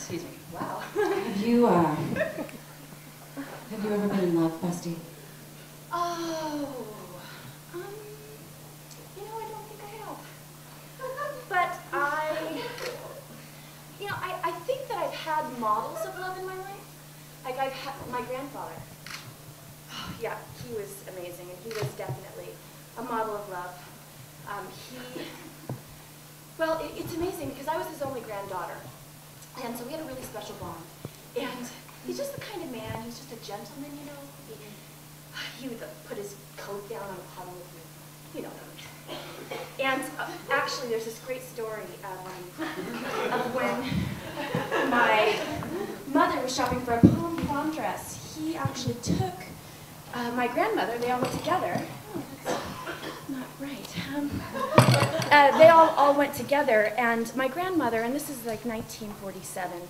Excuse me. Wow. Have you ever been in love, Busty? Oh, you know, I don't think I have. But I think that I've had models of love in my life. Like I've had my grandfather. Oh, yeah, he was amazing, and he was definitely a model of love. It's amazing because I was his only granddaughter, and so we had a really special bond. And he's just the kind of man who's just a gentleman, you know. He would put his coat down on a puddle with me, you know. And actually, there's this great story of when my mother was shopping for a prom dress. He actually took my grandmother. They all went together. Oh, that's not right. They all went together, and my grandmother, and this is like 1947,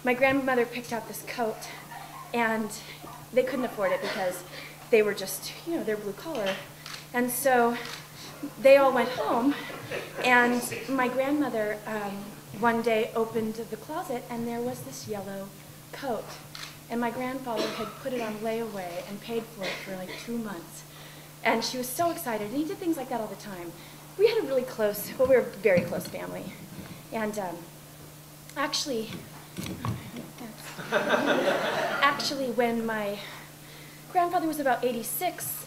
my grandmother picked out this coat, and they couldn't afford it because they were just, you know, they're blue collar. And so they all went home, and my grandmother one day opened the closet, and there was this yellow coat. And my grandfather had put it on layaway and paid for it for like 2 months. And she was so excited, and he did things like that all the time. We had a really close, well, we were a very close family. And actually, when my grandfather was about 86,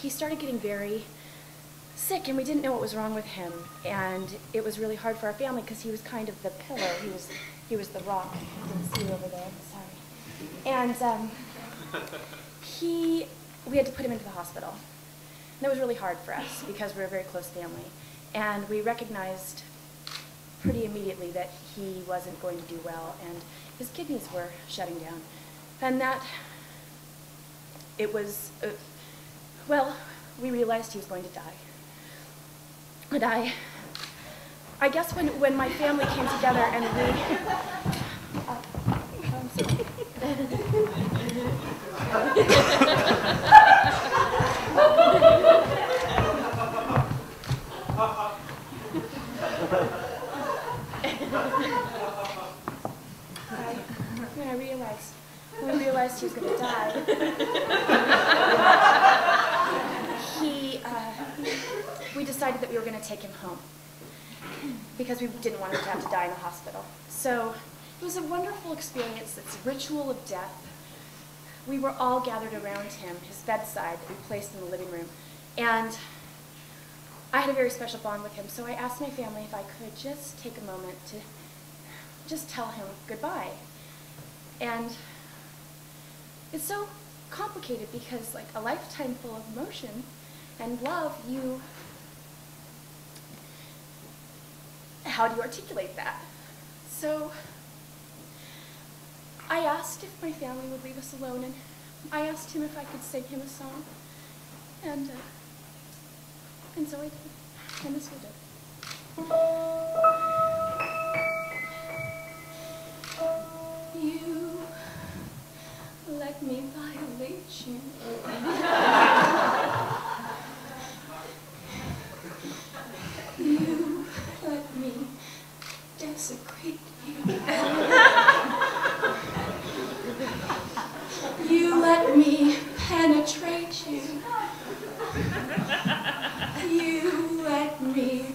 he started getting very sick, and we didn't know what was wrong with him. And it was really hard for our family because he was kind of the pillar. He was the rock. You can see over there. Sorry. And we had to put him into the hospital. And that was really hard for us because we were a very close family. And we recognized pretty immediately that he wasn't going to do well, and his kidneys were shutting down. And that, it was, well, we realized he was going to die. And I guess when my family came together and we, I'm sorry. When we realized he was going to die, we decided that we were going to take him home because we didn't want him to have to die in the hospital. So it was a wonderful experience. It's a ritual of death. We were all gathered around him, his bedside that we placed in the living room. And I had a very special bond with him, so I asked my family if I could just take a moment to just tell him goodbye. And it's so complicated because, like, a lifetime full of emotion and love, how do you articulate that? So I asked if my family would leave us alone, and I asked him if I could sing him a song. And so I did. And this we did. You let me violate you. You let me desecrate you. You let me penetrate you. You let me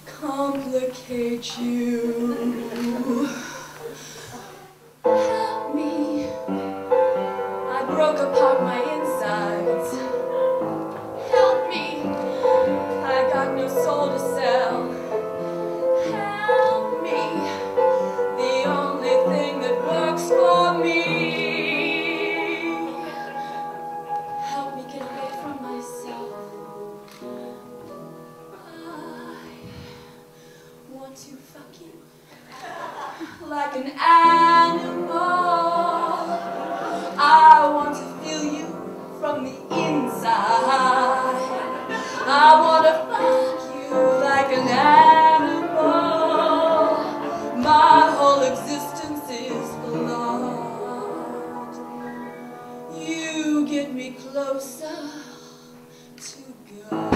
complicate you. Help me. I broke apart my insides. Help me. I got no soul to sell. Help me. The only thing that works for me. Help me get away from myself. I want to fuck you like an animal. I want to feel you from the inside. I want to fuck you like an animal. My whole existence is blood. You get me closer to God.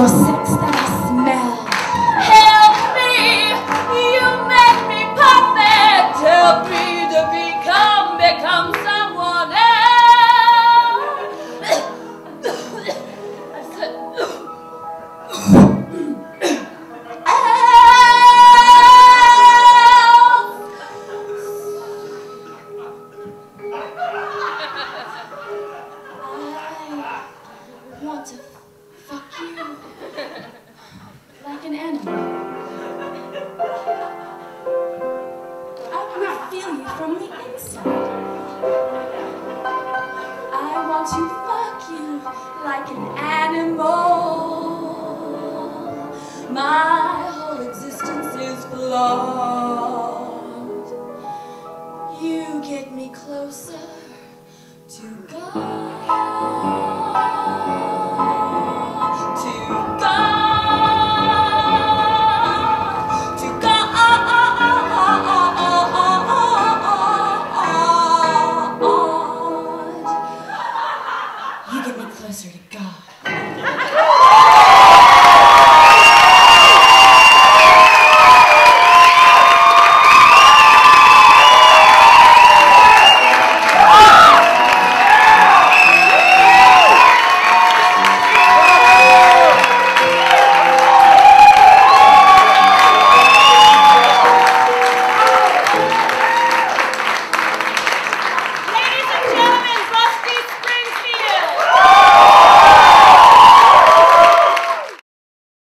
your sex that I smell. Help me, you make me perfect. Help me to become someone else. I said, I want to fuck you like an animal. I want to feel you from the inside. I want to fuck you like an animal. My whole existence is flawed. You get me closer to God.